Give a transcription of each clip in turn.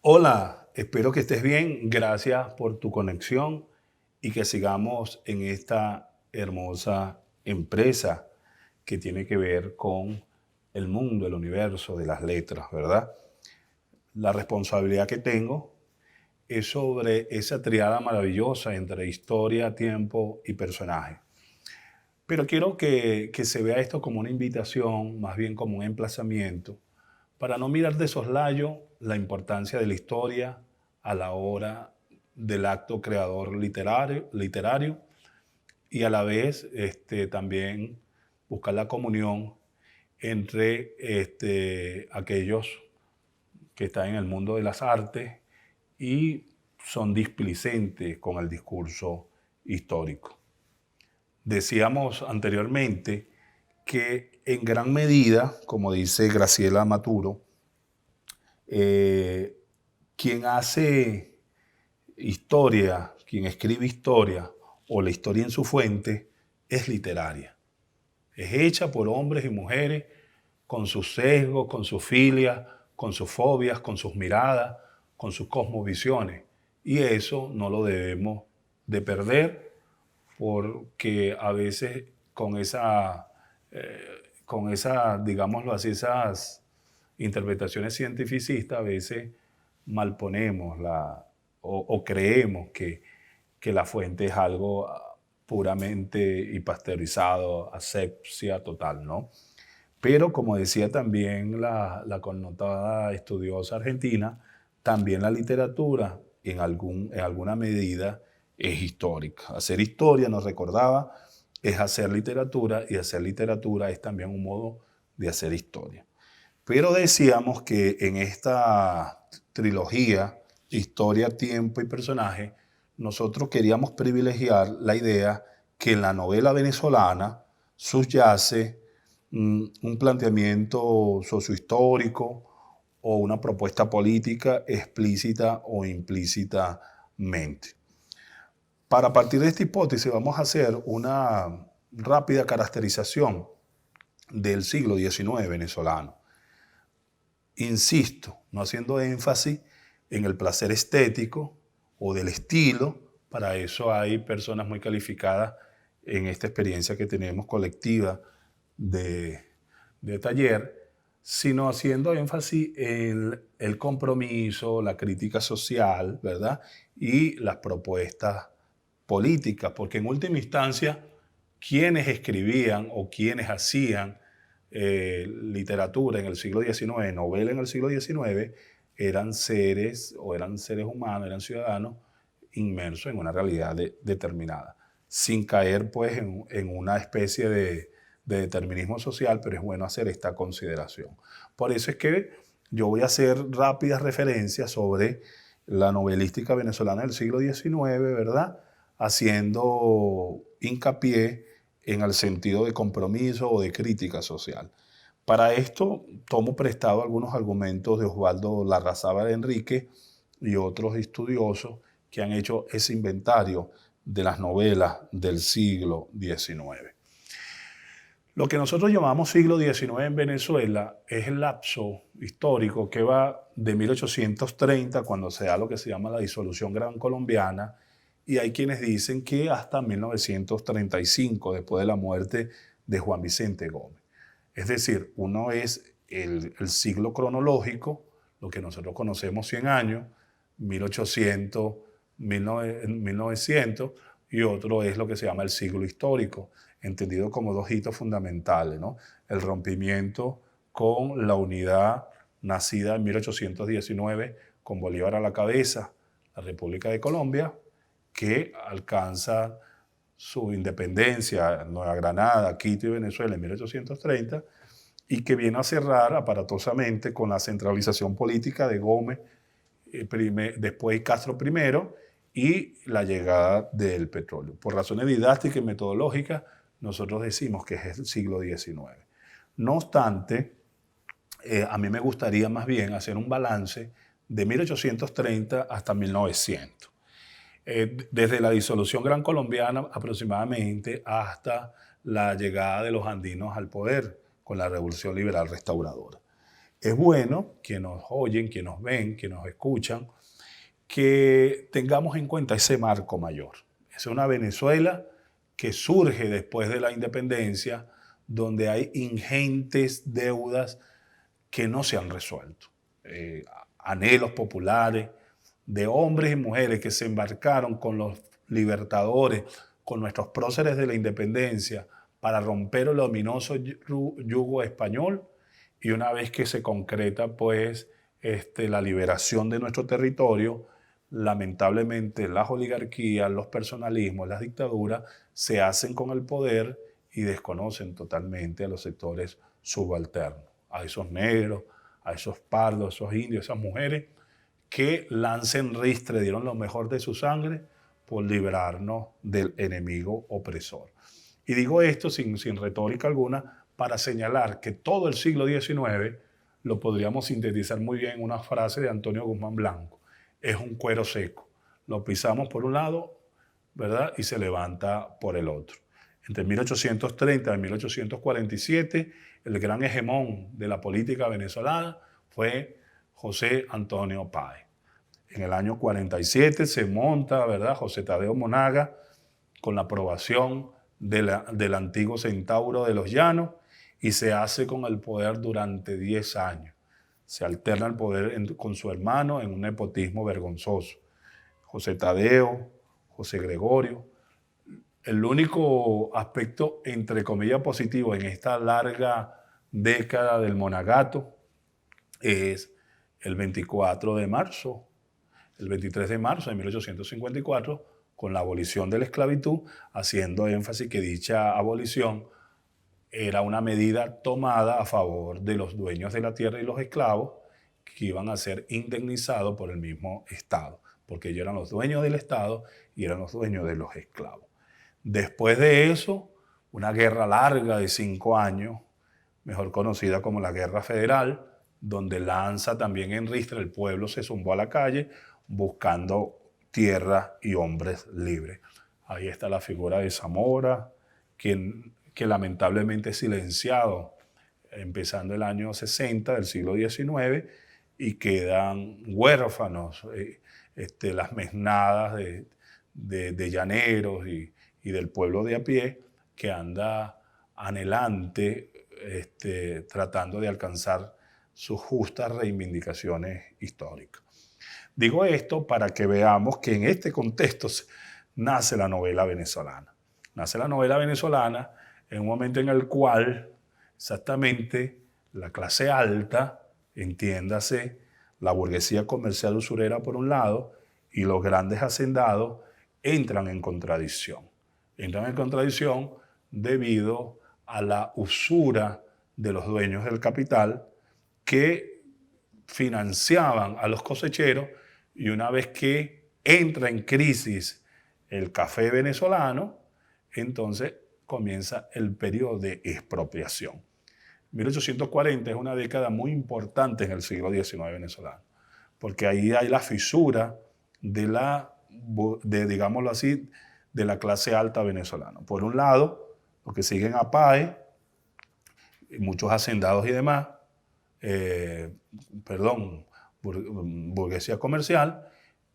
Hola, espero que estés bien. Gracias por tu conexión y que sigamos en esta hermosa empresa que tiene que ver con el mundo, el universo de las letras, ¿verdad? La responsabilidad que tengo es sobre esa triada maravillosa entre historia, tiempo y personaje. Pero quiero que se vea esto como una invitación, más bien como un emplazamiento, para no mirar de soslayo la importancia de la historia a la hora del acto creador literario y a la vez también buscar la comunión entre aquellos que están en el mundo de las artes y son displicentes con el discurso histórico. Decíamos anteriormente que en gran medida, como dice Graciela Maturo, eh, quien hace historia, quien escribe historia o la historia en su fuente es literaria. Es hecha por hombres y mujeres con sus sesgos, con sus filias, con sus fobias, con sus miradas, con sus cosmovisiones. Y eso no lo debemos de perder porque a veces digámoslo así, esas interpretaciones cientificistas, a veces malponemos o creemos que la fuente es algo puramente y pasteurizado, asepsia total, ¿no? Pero como decía también la connotada estudiosa argentina, también la literatura en alguna medida es histórica. Hacer historia, nos recordaba, es hacer literatura y hacer literatura es también un modo de hacer historia. Pero decíamos que en esta trilogía, historia, tiempo y personaje, nosotros queríamos privilegiar la idea que en la novela venezolana subyace un planteamiento sociohistórico o una propuesta política explícita o implícitamente. Para partir de esta hipótesis vamos a hacer una rápida caracterización del siglo XIX venezolano. Insisto, no haciendo énfasis en el placer estético o del estilo, para eso hay personas muy calificadas en esta experiencia que tenemos colectiva de taller, sino haciendo énfasis en el compromiso, la crítica social, ¿verdad? Y las propuestas políticas, porque en última instancia, quienes escribían o quienes hacían literatura en el siglo XIX, novela en el siglo XIX, eran seres humanos, eran ciudadanos inmersos en una realidad determinada, sin caer pues en una especie de determinismo social, pero es bueno hacer esta consideración. Por eso es que yo voy a hacer rápidas referencias sobre la novelística venezolana del siglo XIX, ¿verdad? Haciendo hincapié en el sentido de compromiso o de crítica social. Para esto tomo prestado algunos argumentos de Osvaldo Larrazábal Enrique y otros estudiosos que han hecho ese inventario de las novelas del siglo XIX. Lo que nosotros llamamos siglo XIX en Venezuela es el lapso histórico que va de 1830, cuando se da lo que se llama la disolución gran colombiana, y hay quienes dicen que hasta 1935, después de la muerte de Juan Vicente Gómez. Es decir, uno es el siglo cronológico, lo que nosotros conocemos 100 años, 1800, 1900, y otro es lo que se llama el siglo histórico, entendido como dos hitos fundamentales, ¿no? El rompimiento con la unidad nacida en 1819 con Bolívar a la cabeza, la República de Colombia, que alcanza su independencia, Nueva Granada, Quito y Venezuela en 1830, y que viene a cerrar aparatosamente con la centralización política de Gómez, después Castro primero, y la llegada del petróleo. Por razones didácticas y metodológicas, nosotros decimos que es el siglo XIX. No obstante, a mí me gustaría más bien hacer un balance de 1830 hasta 1900. Desde la disolución gran colombiana aproximadamente hasta la llegada de los andinos al poder con la Revolución Liberal Restauradora. es bueno que nos oyen, que nos ven, que nos escuchan, que tengamos en cuenta ese marco mayor. Es una Venezuela que surge después de la independencia, donde hay ingentes deudas que no se han resuelto. Anhelos populares de hombres y mujeres que se embarcaron con los libertadores, con nuestros próceres de la independencia, para romper el ominoso yugo español, y una vez que se concreta pues la liberación de nuestro territorio, lamentablemente las oligarquías, los personalismos, las dictaduras se hacen con el poder y desconocen totalmente a los sectores subalternos, a esos negros, a esos pardos, esos indios, esas mujeres que lancen ristre, dieron lo mejor de su sangre por librarnos del enemigo opresor. Y digo esto sin retórica alguna para señalar que todo el siglo XIX lo podríamos sintetizar muy bien en una frase de Antonio Guzmán Blanco. Es un cuero seco. Lo pisamos por un lado, ¿verdad? Y se levanta por el otro. Entre 1830 y 1847, el gran hegemón de la política venezolana fue José Antonio Páez. En el año 47 se monta, ¿verdad?, José Tadeo Monaga con la aprobación del antiguo Centauro de los Llanos y se hace con el poder durante 10 años. Se alterna el poder con su hermano en un nepotismo vergonzoso. José Tadeo, José Gregorio. El único aspecto, entre comillas, positivo en esta larga década del monagato es el 24 de marzo, el 23 de marzo de 1854, con la abolición de la esclavitud, haciendo énfasis que dicha abolición era una medida tomada a favor de los dueños de la tierra y los esclavos que iban a ser indemnizados por el mismo Estado, porque ellos eran los dueños del Estado y eran los dueños de los esclavos. Después de eso, una guerra larga de 5 años, mejor conocida como la Guerra Federal, donde lanza también en ristre, el pueblo se zumbó a la calle buscando tierra y hombres libres. Ahí está la figura de Zamora, que lamentablemente es silenciado empezando el año 60 del siglo XIX y quedan huérfanos las mesnadas de llaneros y del pueblo de a pie que anda anhelante tratando de alcanzar sus justas reivindicaciones históricas. Digo esto para que veamos que en este contexto nace la novela venezolana. Nace la novela venezolana en un momento en el cual exactamente la clase alta, entiéndase, la burguesía comercial usurera por un lado y los grandes hacendados entran en contradicción. Entran en contradicción debido a la usura de los dueños del capital que financiaban a los cosecheros, y una vez que entra en crisis el café venezolano, entonces comienza el periodo de expropiación. 1840 es una década muy importante en el siglo XIX venezolano, porque ahí hay la fisura digámoslo así, de la clase alta venezolana. Por un lado, los que siguen a Páez, muchos hacendados y demás, burguesía comercial,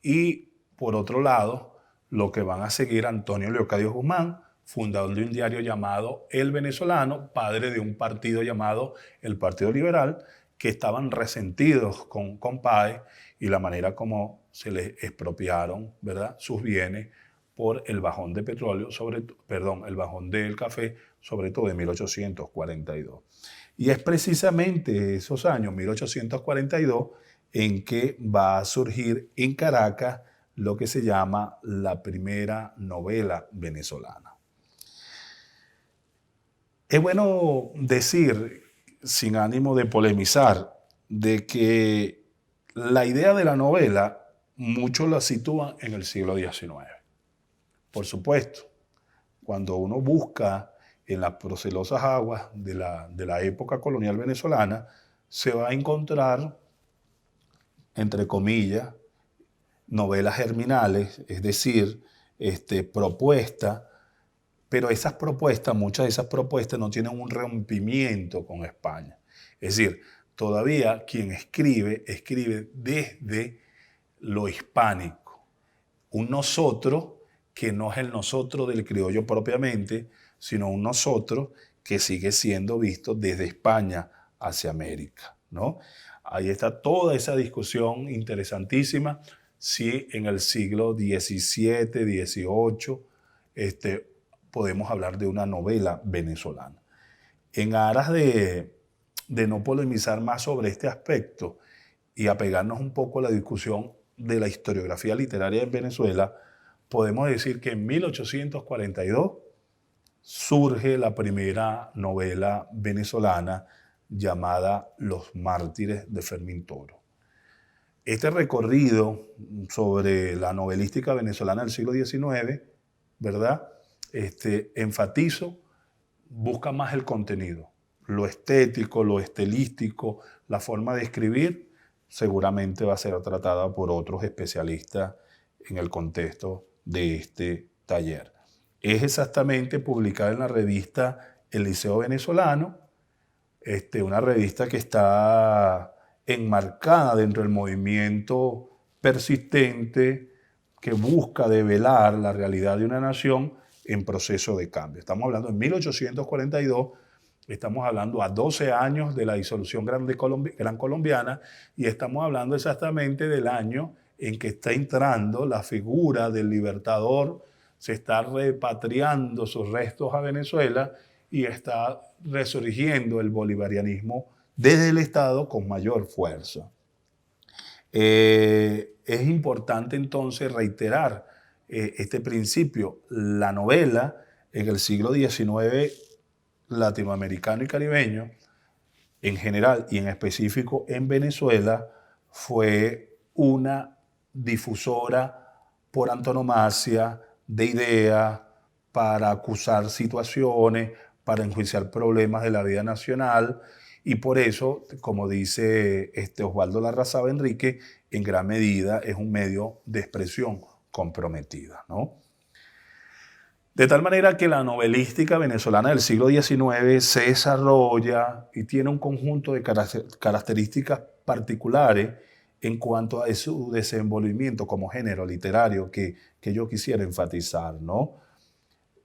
y por otro lado, lo que van a seguir Antonio Leocadio Guzmán, fundador de un diario llamado El Venezolano, padre de un partido llamado el Partido Liberal, que estaban resentidos con Páez y la manera como se les expropiaron, ¿verdad?, sus bienes por el bajón de petróleo, el bajón del café, sobre todo en 1842. Y es precisamente esos años, 1842, en que va a surgir en Caracas lo que se llama la primera novela venezolana. Es bueno decir, sin ánimo de polemizar, de que la idea de la novela muchos la sitúan en el siglo XIX. Por supuesto, cuando uno busca en las procelosas aguas de la época colonial venezolana, se va a encontrar, entre comillas, novelas germinales, es decir, propuestas, pero muchas de esas propuestas no tienen un rompimiento con España. Es decir, todavía quien escribe desde lo hispánico. Un nosotros que no es el nosotros del criollo propiamente, sino un nosotros que sigue siendo visto desde España hacia América, ¿no? Ahí está toda esa discusión interesantísima, si en el siglo XVII, XVIII, podemos hablar de una novela venezolana. En aras de no polemizar más sobre este aspecto y apegarnos un poco a la discusión de la historiografía literaria en Venezuela, podemos decir que en 1842 surge la primera novela venezolana llamada Los Mártires de Fermín Toro. Este recorrido sobre la novelística venezolana del siglo XIX, ¿verdad? Enfatizo, busca más el contenido, lo estético, lo estilístico, la forma de escribir, seguramente va a ser tratada por otros especialistas en el contexto de este taller. Es exactamente publicada en la revista El Liceo Venezolano, una revista que está enmarcada dentro del movimiento persistente que busca develar la realidad de una nación en proceso de cambio. Estamos hablando de 1842, estamos hablando a 12 años de la disolución gran colombiana y estamos hablando exactamente del año en que está entrando la figura del libertador, se está repatriando sus restos a Venezuela y está resurgiendo el bolivarianismo desde el Estado con mayor fuerza. Es importante entonces reiterar este principio. La novela en el siglo XIX latinoamericano y caribeño, en general y en específico en Venezuela, fue una difusora por antonomasia de ideas para acusar situaciones, para enjuiciar problemas de la vida nacional, y por eso, como dice Osvaldo Larrazaba Enrique, en gran medida es un medio de expresión comprometida, ¿no? De tal manera que la novelística venezolana del siglo XIX se desarrolla y tiene un conjunto de características particulares en cuanto a su desenvolvimiento como género literario que yo quisiera enfatizar, ¿no?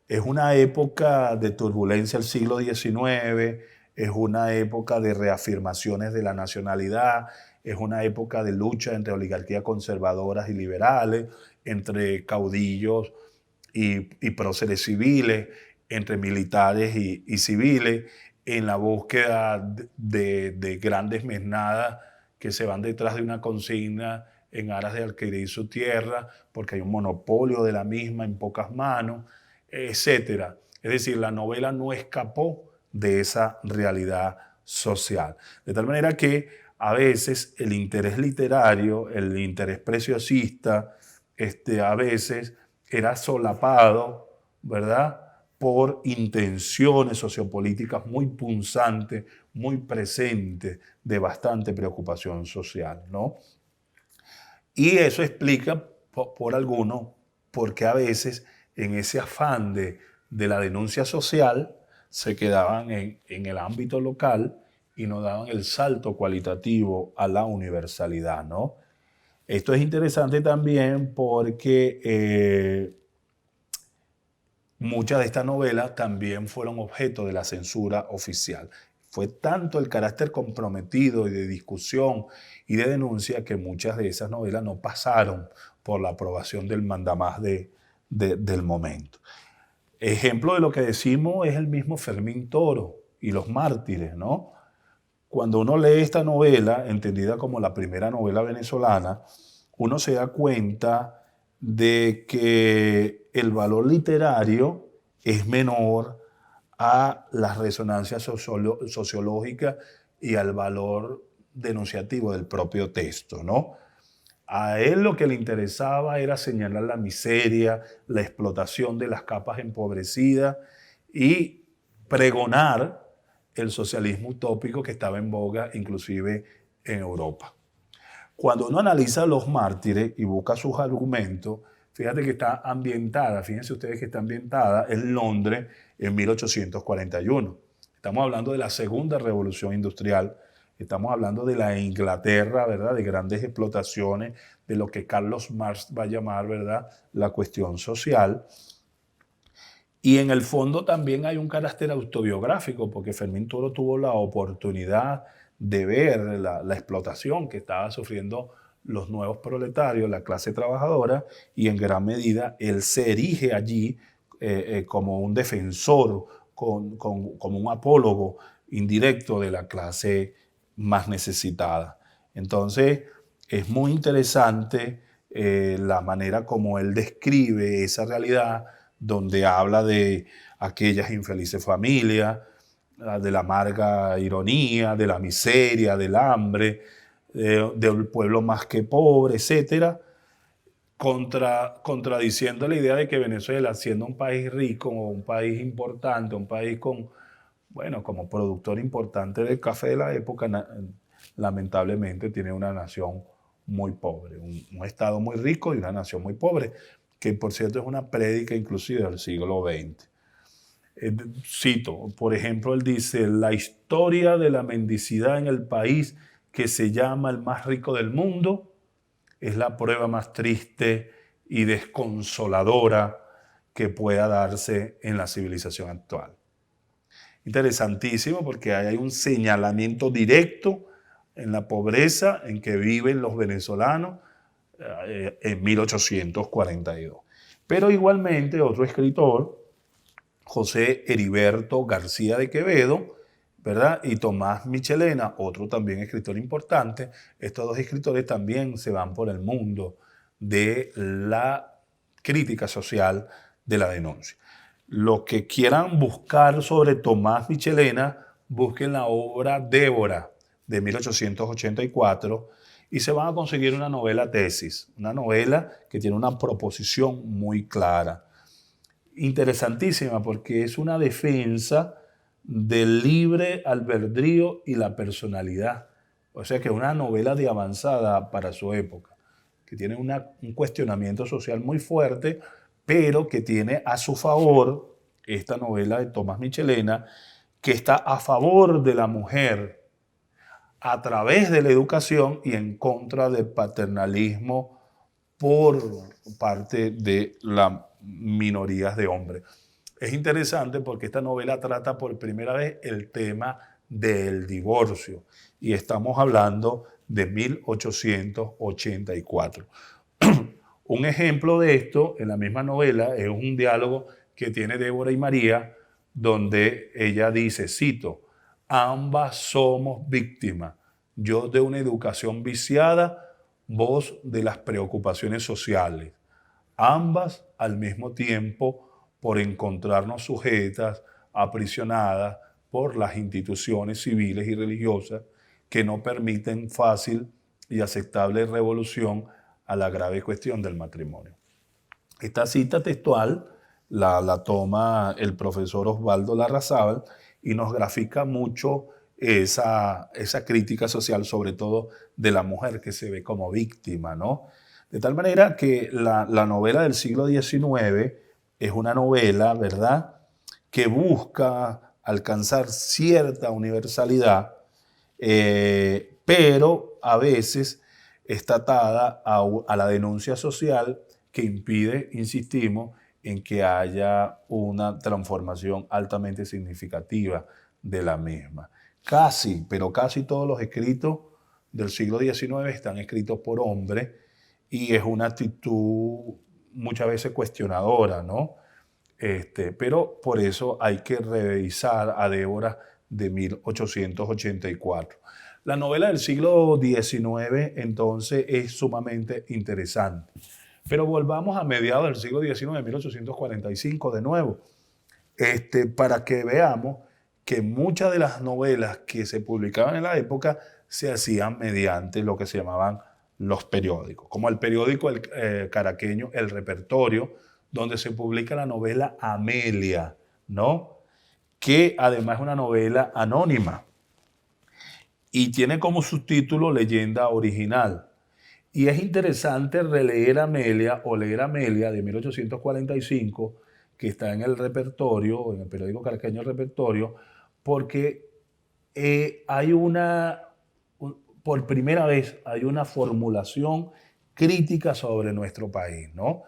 Es una época de turbulencia el siglo XIX, es una época de reafirmaciones de la nacionalidad, es una época de lucha entre oligarquías conservadoras y liberales, entre caudillos y próceres civiles, entre militares y civiles, en la búsqueda de grandes mesnadas que se van detrás de una consigna en aras de adquirir su tierra, porque hay un monopolio de la misma en pocas manos, etc. Es decir, la novela no escapó de esa realidad social. De tal manera que a veces el interés literario, el interés preciosista, a veces era solapado, ¿verdad?, por intenciones sociopolíticas muy punzantes, muy presentes, de bastante preocupación social, ¿no? Y eso explica por algunos por qué a veces en ese afán de la denuncia social se quedaban en el ámbito local y no daban el salto cualitativo a la universalidad, ¿no? Esto es interesante también porque muchas de estas novelas también fueron objeto de la censura oficial. Fue tanto el carácter comprometido y de discusión y de denuncia que muchas de esas novelas no pasaron por la aprobación del mandamás del momento. Ejemplo de lo que decimos es el mismo Fermín Toro y Los Mártires, ¿no? Cuando uno lee esta novela, entendida como la primera novela venezolana, uno se da cuenta de que el valor literario es menor a las resonancias sociológicas y al valor denunciativo del propio texto, ¿no? A él lo que le interesaba era señalar la miseria, la explotación de las capas empobrecidas y pregonar el socialismo utópico que estaba en boga inclusive en Europa. Cuando uno analiza Los Mártires y busca sus argumentos, fíjate que está ambientada, fíjense ustedes que está ambientada en Londres en 1841. Estamos hablando de la segunda revolución industrial Estamos hablando de la Inglaterra, ¿verdad? De grandes explotaciones, de lo que Carlos Marx va a llamar, ¿verdad? La cuestión social. Y en el fondo también hay un carácter autobiográfico, porque Fermín Toro tuvo la oportunidad de ver la explotación que estaba sufriendo los nuevos proletarios, la clase trabajadora, y en gran medida él se erige allí como un defensor, como un apólogo indirecto de la clase más necesitada. Entonces, es muy interesante la manera como él describe esa realidad, donde habla de aquellas infelices familias, de la amarga ironía, de la miseria, del hambre, del pueblo más que pobre, etcétera, contradiciendo la idea de que Venezuela, siendo un país rico, un país importante, un país con, bueno, como productor importante del café de la época, lamentablemente tiene una nación muy pobre, un estado muy rico y una nación muy pobre, que por cierto es una prédica inclusive del siglo XX. Cito, por ejemplo, él dice, la historia de la mendicidad en el país que se llama el más rico del mundo es la prueba más triste y desconsoladora que pueda darse en la civilización actual. Interesantísimo porque hay un señalamiento directo en la pobreza en que viven los venezolanos en 1842. Pero igualmente otro escritor, José Heriberto García de Quevedo, ¿verdad? Y Tomás Michelena, otro también escritor importante. Estos dos escritores también se van por el mundo de la crítica social, de la denuncia. Los que quieran buscar sobre Tomás Michelena, busquen la obra Débora de 1884 y se van a conseguir una novela tesis, una novela que tiene una proposición muy clara. Interesantísima porque es una defensa del libre albedrío y la personalidad. O sea que es una novela de avanzada para su época, que tiene un cuestionamiento social muy fuerte, pero que tiene a su favor esta novela de Tomás Michelena, que está a favor de la mujer a través de la educación y en contra del paternalismo por parte de las minorías de hombres. Es interesante porque esta novela trata por primera vez el tema del divorcio y estamos hablando de 1884. Un ejemplo de esto en la misma novela es un diálogo que tiene Débora y María, donde ella dice, cito, ambas somos víctimas, yo de una educación viciada, vos de las preocupaciones sociales, ambas al mismo tiempo por encontrarnos sujetas, aprisionadas por las instituciones civiles y religiosas que no permiten fácil y aceptable revolución a la grave cuestión del matrimonio. Esta cita textual la toma el profesor Osvaldo Larrazábal y nos grafica mucho esa crítica social, sobre todo de la mujer que se ve como víctima, ¿no? De tal manera que la novela del siglo XIX es una novela, ¿verdad?, que busca alcanzar cierta universalidad, pero a veces está atada a la denuncia social que impide, insistimos, en que haya una transformación altamente significativa de la misma. Casi, pero casi todos los escritos del siglo XIX están escritos por hombres y es una actitud muchas veces cuestionadora, ¿no? Pero por eso hay que revisar a Débora de 1884. La novela del siglo XIX entonces es sumamente interesante. Pero volvamos a mediados del siglo XIX, 1845 de nuevo, para que veamos que muchas de las novelas que se publicaban en la época se hacían mediante lo que se llamaban los periódicos, como el periódico caraqueño El Repertorio, donde se publica la novela Amelia, ¿no?, que además es una novela anónima y tiene como subtítulo Leyenda Original. Y es interesante releer Amelia o leer Amelia de 1845, que está en el Repertorio, en el periódico caraqueño El Repertorio, porque hay una por primera vez hay una formulación crítica sobre nuestro país, ¿no?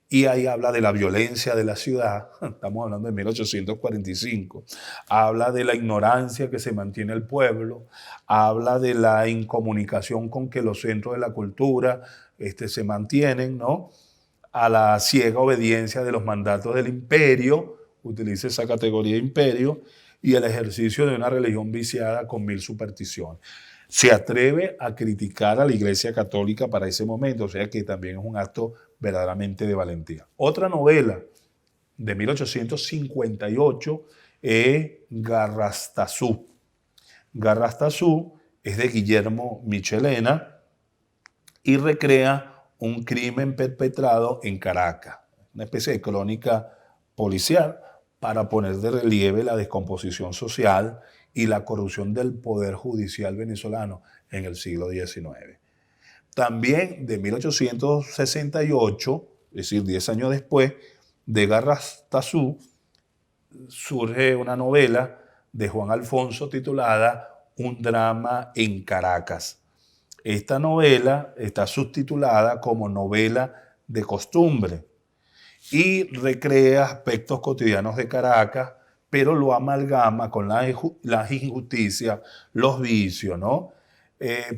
Y ahí habla de la violencia de la ciudad, estamos hablando de 1845, habla de la ignorancia que se mantiene el pueblo, habla de la incomunicación con que los centros de la cultura se mantienen, ¿no? A la ciega obediencia de los mandatos del imperio, utiliza esa categoría de imperio, y el ejercicio de una religión viciada con mil supersticiones. Se atreve a criticar a la Iglesia Católica para ese momento, o sea que también es un acto verdaderamente de valentía. Otra novela de 1858 es Garrastazú. Garrastazú es de Guillermo Michelena y recrea un crimen perpetrado en Caracas, una especie de crónica policial para poner de relieve la descomposición social y la corrupción del poder judicial venezolano en el siglo XIX. También de 1868, es decir, 10 años después, de Garrastazú, surge una novela de Juan Alfonso titulada Un drama en Caracas. Esta novela está subtitulada como novela de costumbre y recrea aspectos cotidianos de Caracas, pero lo amalgama con las injusticias, los vicios, ¿no?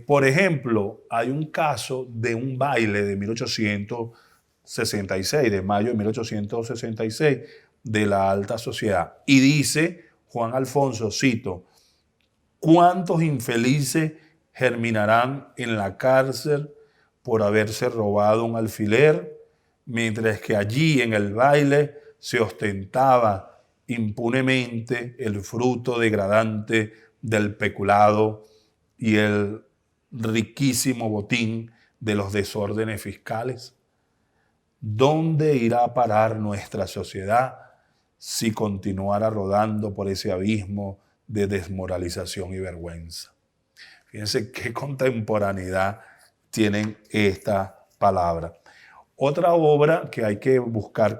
Por ejemplo, hay un caso de un baile de 1866, de mayo de 1866, de la alta sociedad. Y dice Juan Alfonso, cito, ¿cuántos infelices germinarán en la cárcel por haberse robado un alfiler, mientras que allí en el baile se ostentaba impunemente el fruto degradante del peculado y el riquísimo botín de los desórdenes fiscales? ¿Dónde irá a parar nuestra sociedad si continuara rodando por ese abismo de desmoralización y vergüenza? Fíjense qué contemporaneidad tienen esta palabra. Otra obra que hay que buscar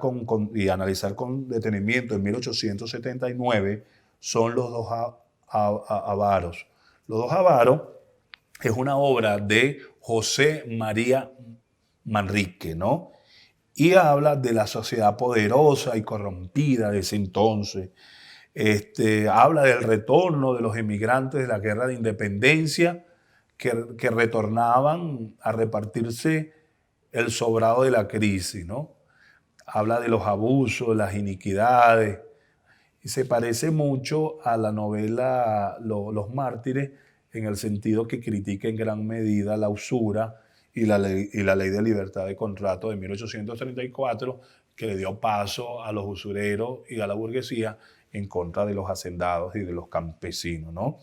y analizar con detenimiento en 1879 son Los dos avaros. Los dos avaros es una obra de José María Manrique, ¿no? Y habla de la sociedad poderosa y corrompida de ese entonces. Habla del retorno de los emigrantes de la guerra de independencia que retornaban a repartirse el sobrado de la crisis, ¿no? Habla de los abusos, las iniquidades, y se parece mucho a la novela Los Mártires en el sentido que critica en gran medida la usura y la ley de libertad de contrato de 1834, que le dio paso a los usureros y a la burguesía en contra de los hacendados y de los campesinos, ¿no?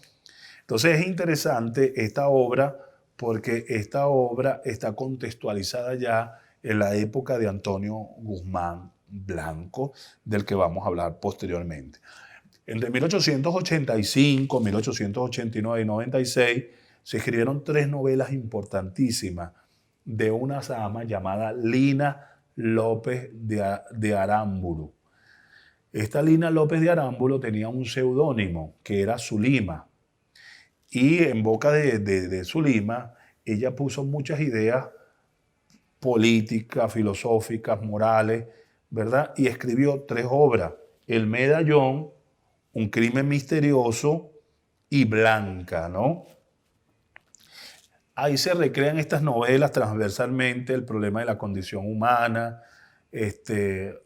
Entonces es interesante esta obra porque esta obra está contextualizada ya en la época de Antonio Guzmán Blanco, del que vamos a hablar posteriormente. Entre 1885, 1889 y 96 se escribieron 3 novelas importantísimas de una dama llamada Lina López de Aramburu. Esta Lina López de Aramburu tenía un seudónimo que era Zulima. Y en boca de Zulima, ella puso muchas ideas políticas, filosóficas, morales, ¿verdad? Y escribió 3 obras: El Medallón, Un crimen misterioso y Blanca, ¿no? Ahí se recrean estas novelas transversalmente el problema de la condición humana,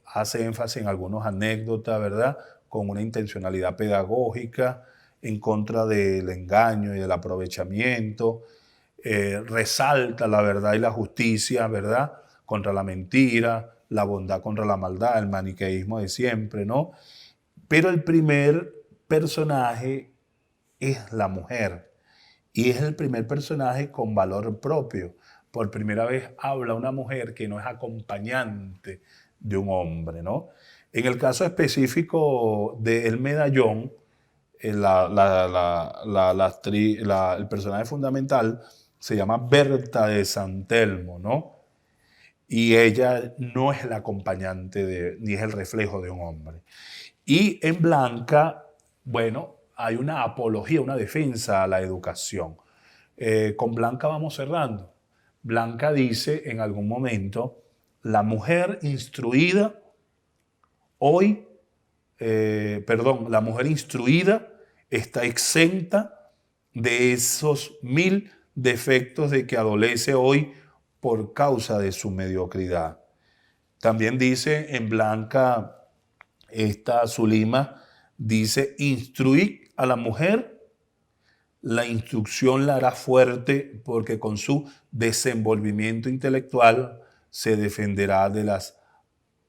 hace énfasis en algunas anécdotas, ¿verdad? Con una intencionalidad pedagógica en contra del engaño y del aprovechamiento, resalta la verdad y la justicia, ¿verdad? Contra la mentira, la bondad contra la maldad, el maniqueísmo de siempre, ¿no? Pero el primer personaje es la mujer y es el primer personaje con valor propio. Por primera vez habla una mujer que no es acompañante de un hombre, ¿no? En el caso específico de El Medallón, el personaje fundamental se llama Berta de San Telmo, ¿no? Y ella no es la acompañante ni es el reflejo de un hombre. Y en Blanca, bueno, hay una apología, una defensa a la educación. Con Blanca vamos cerrando. Blanca dice en algún momento, la mujer instruida hoy, la mujer instruida está exenta de esos 1000 defectos de que adolece hoy por causa de su mediocridad. También dice en Blanca, esta Zulima, dice, instruir a la mujer, la instrucción la hará fuerte porque con su desenvolvimiento intelectual se defenderá de las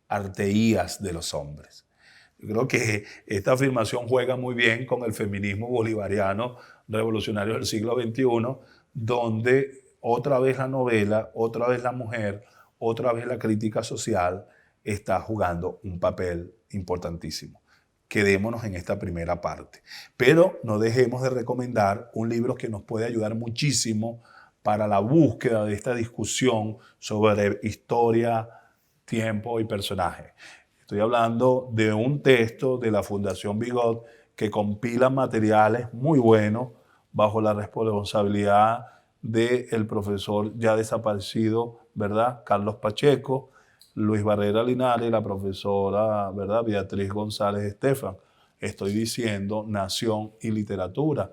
arteías de los hombres. Yo creo que esta afirmación juega muy bien con el feminismo bolivariano revolucionario del siglo XXI, donde otra vez la novela, otra vez la mujer, otra vez la crítica social está jugando un papel importantísimo. Quedémonos en esta primera parte. Pero no dejemos de recomendar un libro que nos puede ayudar muchísimo para la búsqueda de esta discusión sobre historia, tiempo y personaje. Estoy hablando de un texto de la Fundación Bigot que compila materiales muy buenos bajo la responsabilidad del profesor ya desaparecido, ¿verdad? Carlos Pacheco, Luis Barrera Linares y la profesora, ¿verdad? Beatriz González Estefan. Estoy diciendo Nación y Literatura,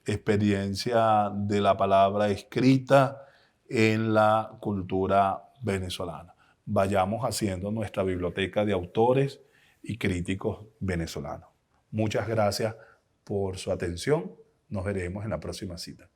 experiencia de la palabra escrita en la cultura venezolana. Vayamos haciendo nuestra biblioteca de autores y críticos venezolanos. Muchas gracias por su atención. Nos veremos en la próxima cita.